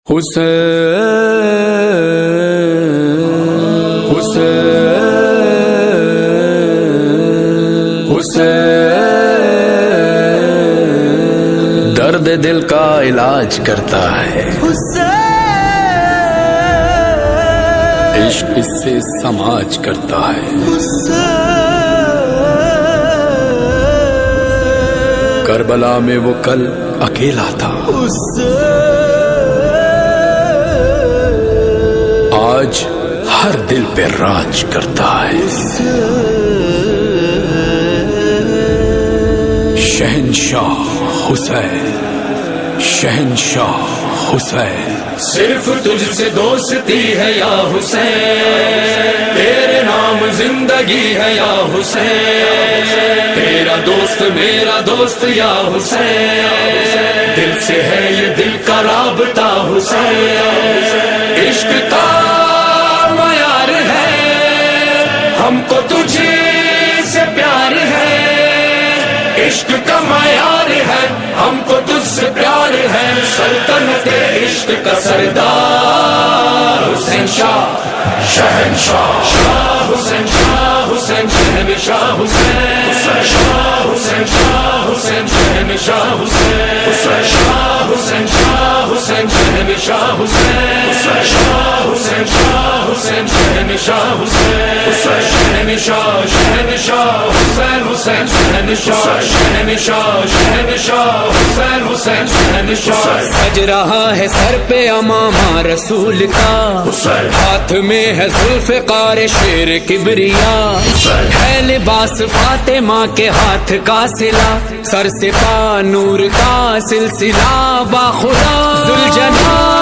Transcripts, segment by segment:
حسین حسین حسین درد دل کا علاج کرتا ہے عشق اس سے سماج کرتا ہے کربلا میں وہ کل اکیلا تھا آج ہر دل پہ راج کرتا ہے شہنشاہ حسین شہنشاہ حسین صرف تجھ سے دوستی ہے یا حسین تیرے نام زندگی ہے یا حسین تیرا دوست میرا دوست یا حسین دل سے ہے یہ دل کا رابطہ حسین عشق کا معیار ہے ہم کو تجھے سے پیار ہے عشق کا معیار ہے ہم کو تجھ سے پیار ہے سلطنت عشق کا سردار حسین شاہ شہنشاہ شاہ حسین شاہ حسین شہنشاہ حسین شاہ حسین شاہ حسین شہنشاہ حسین شاہ حسین شاہ حسین شہنشاہ حسین شاہ حسین شاہ حسین شہنشاہ حسین شہنشاہ شہنشاہ حسین حسین شہنشاہ شہنشاہ شہنشاہ حسین حسین شہنشاہ سج رہا ہے سر پہ امامہ رسول کا ہاتھ میں ہے ذوالفقار شیر کبریا ہے لباس فاطمہ کے ہاتھ کا سلا سر سے پا نور کا سلسلہ باخدا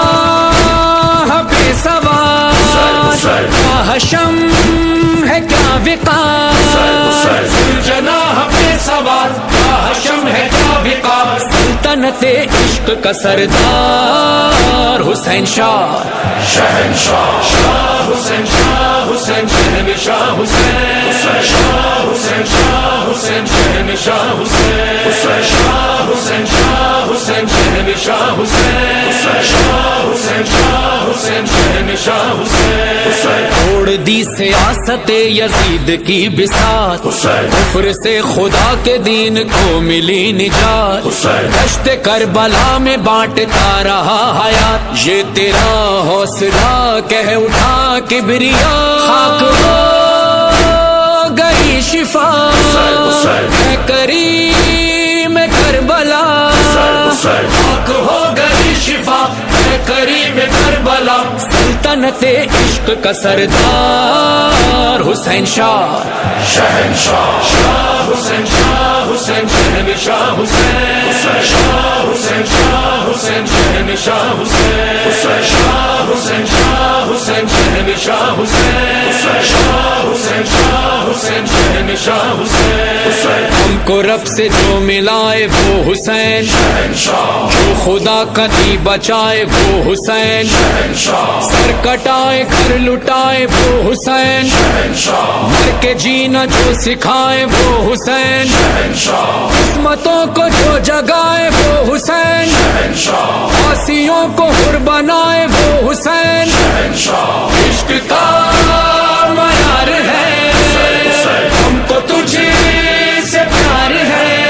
ذوالجناح بے سوار حشم ہے کیا وقار ذوالجناح بے سوار حشم ہے کیا وقار سلطنت عشق کا سردار حسین شاہ شہنشاہ شاہ حسین شاہ حسین شہنشاہ حسین شاہ حسین شاہ حسین شہنشاہ حسین شاہ حسین شاہ حسین شہنشاہ حسین شاہ حسین شاہ حسین شہنشاہ حسین توڑ دی سیاست یزید کی بساط کفر سے خدا کے دین کو ملی نجات دشت کربلا میں بانٹتا رہا حیات یہ تیرا حوصلہ کہہ اٹھا کبریا خاک ہو گئی شفا ہے کریم کربلا خاک ہو گئی شفا ہے کریم کربلا سلطنت عشق کا سردار حسین شاہ شہنشاہ شاہ حسین شاہ حسین شہنشاہ حسین شاہ حسین شاہ حسین شہنشاہ حسین شاہ حسین شاہ حسین شہنشاہ حسین شاہ حسین شاہ حسین شہنشاہ حسین ہم کو رب سے جو ملائے وہ حسین جو خدا کا دی بچائے وہ حسین سر کٹائے گھر لٹائے وہ حسین مر کے جینا جو سکھائے وہ حسین قسمتوں کو جو جگائے وہ حسین آسیوں کو حر بنائے وہ حسین عشق کا معیار ہے ہم کو تجھے سے پیار ہے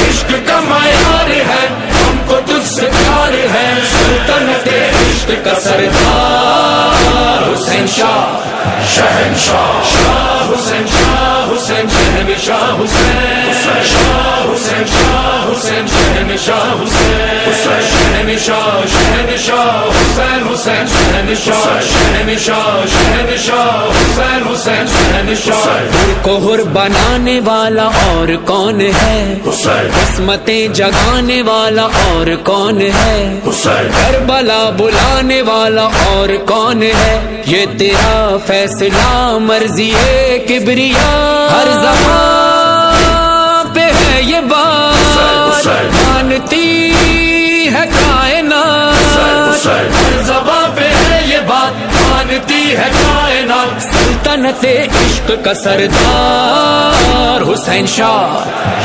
عشق کا معیار ہے ہم کو تجھ سے پیار ہے سلطنت عشق کا سردار حسین شاہ شہنشاہ شاہ حسین شاہ حسین شہنشاہ حسین شاہ حسین شاہ حسین شہنشاہ حسین شہنشاہ شہنشاہ حسین حسین شہنشاہ شہنشاہ شہنشاہ حسین حسین شہنشاہ کو حر بنانے والا اور کون ہے قسمتیں جگانے والا اور کون ہے کربلا بلانے والا اور کون ہے یہ تیرا فیصلہ مرضی ہے کبریا ہر زبان پہ ہے یہ بات مانتی ہے کائنات ہر زبان پہ ہے یہ بات مانتی ہے کائنات سلطنت عشق کا سردار حسین شاہ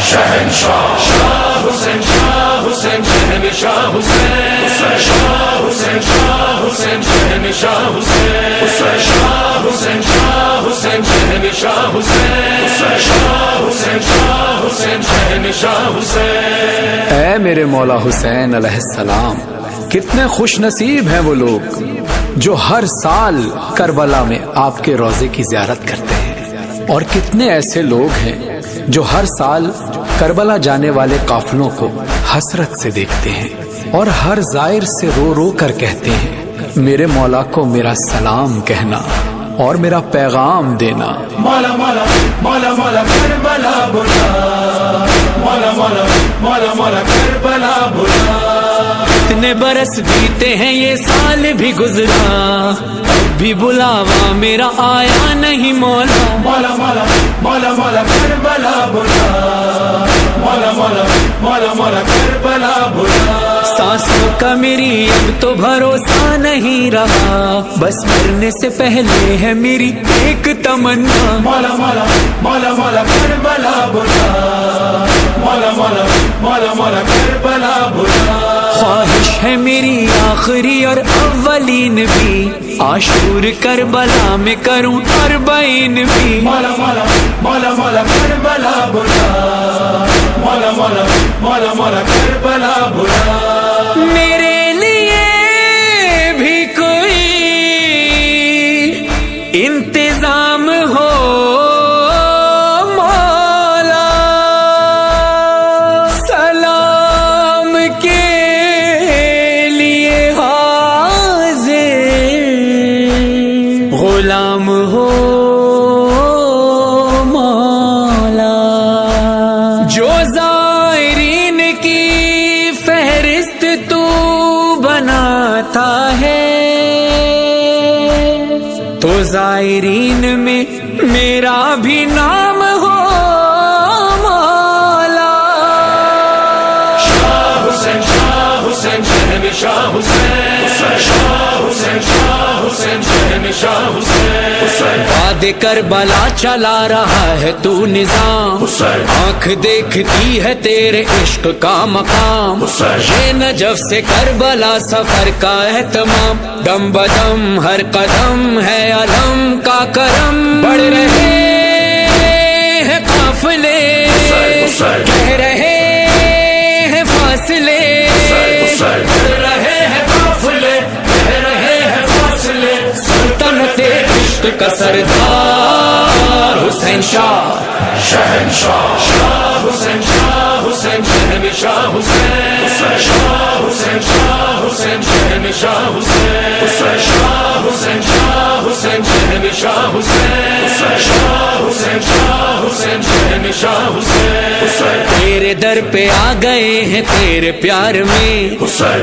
شہنشاہ شاہ حسین شاہ حسین شہنشاہ حسین شاہ حسین شاہ حسین شہنشاہ حسین شاہ حسین شاہ حسین شہنشاہ حسین شاہ حسین شاہ حسین شہنشاہ حسین. اے میرے مولا حسین علیہ السلام، کتنے خوش نصیب ہیں وہ لوگ جو ہر سال کربلا میں آپ کے روضے کی زیارت کرتے ہیں، اور کتنے ایسے لوگ ہیں جو ہر سال کربلا جانے والے قافلوں کو حسرت سے دیکھتے ہیں اور ہر زائر سے رو رو کر کہتے ہیں میرے مولا کو میرا سلام کہنا اور میرا پیغام دینا. مولا مولا مولا مولا کربلا بلا، مولا مولا مولا مولا کربلا بلا. کتنے برس بیتے ہیں یہ سال بھی گزرا، اب بھی بلاوا میرا آیا نہیں مولا. مولا مولا مولا مولا کربلا بلا، مولا مولا مولا مولا کربلا بلا. سانسوں کا میری اب تو بھروسہ نہیں رہا، بس مرنے سے پہلے ہے میری ایک تمنا. مولا مولا مولا مولا کربلا بلا، مولا مولا مولا مولا کربلا بلا. خواہش ہے میری آخری اور اولین بھی، عاشور کربلا میں کروں اربعین بھی. مولا مولا مولا مولا کربلا بلا، مولا مولا مولا مولا کربلا بلا. میرے لیے بھی کوئی انتظام ہو مولا، سلام کے لیے حاضر غلام ہو مولا. جو زائرین کی فہرست تو بناتا ہے، تو زائرین میں میرا بھی نام ہو مولا. شاہ حسین شہنشاہ حسین، شاہ حسین شاہ حسین شہنشاہ حسین. باد کربلا چلا رہا ہے تو نظام، آنکھ دیکھتی ہے تیرے عشق کا مقام. یہ نجف سے کربلا سفر کا اہتمام، دم بدم ہر قدم ہے علم کا کرم. بڑھ رہے ہیں قافلے، کہہ رہے ہیں فاصلے، بڑھ رہے ہیں قافلے، کہہ رہے ہیں فاصلے. سلطنت عشق کا سردار حسین شاہ شہنشاہ شاہ حسین شہنشاہ حسین. شاہ حسین شاہ حسین شہنشاہ حسین. شاہ حسین شاہ حسین شہنشاہ حسین. شاہ حسین شاہ حسین شہنشاہ حسین. تیرے در پہ آ گئے ہیں تیرے پیار میں،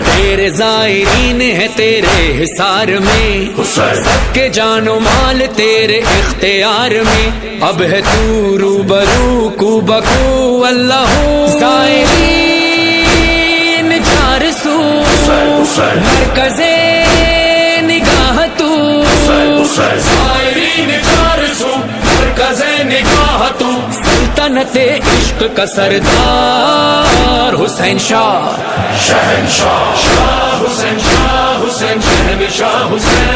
تیرے زائرین ہیں تیرے حصار میں، سب کے جان و مال تیرے اختیار میں. اب ہے تو روبرو کو بکو اللہ، زائرین چار سو مرکز نگاہ تو، زائرین چار سو مرکز نگاہ تو. سلطنت عشق کا سردار حسین شاہ شہنشاہ شاہ حسین شہنشاہ حسین.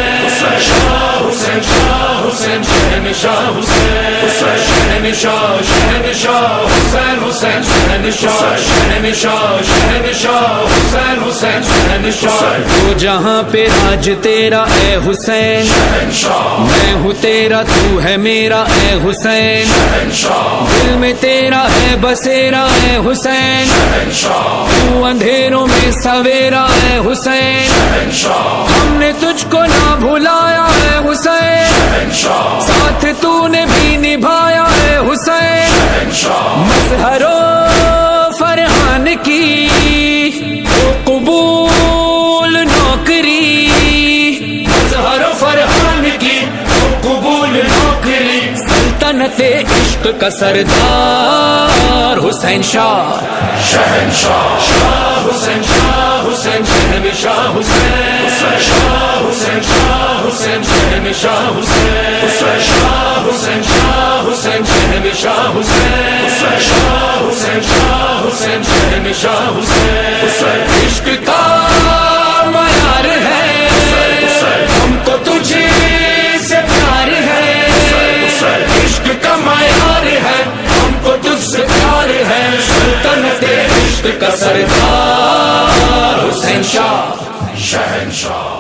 شاہ حسین شاہ حسین شہنشاہ حسین. شہنشاہ شہنشاہ حسین حسین شہنشاہ شہنشاہ شہنشاہ حسین حسین شہنشاہ. تو جہاں پہ راج تیرا اے حسین، میں ہوں تیرا تو ہے میرا اے حسین. دل میں تیرا ہے بسیرا اے حسین، تو اندھیروں میں سویرا اے حسین. ہم نے تجھ کو نہ بھلایا اے حسین، ساتھ تو نے بھی نبھایا اے حسین. مظہر و فرحان کی تو قبول نوکری، مظہر و فرحان کی تو قبول نوکری. سلطنت عشق کا سردار حسین شاہ شہنشاہ شاہ حسین شہنشاہ حسین. شاہ حسین شاہ حسین شہنشاہ حسین. شاہ حسین شاہ حسین شہنشاہ حسین. شاہ حسین شاہ حسین شہنشاہ حسین. عشق کا معیار ہے کا سردار حسین شاہ شہنشاہ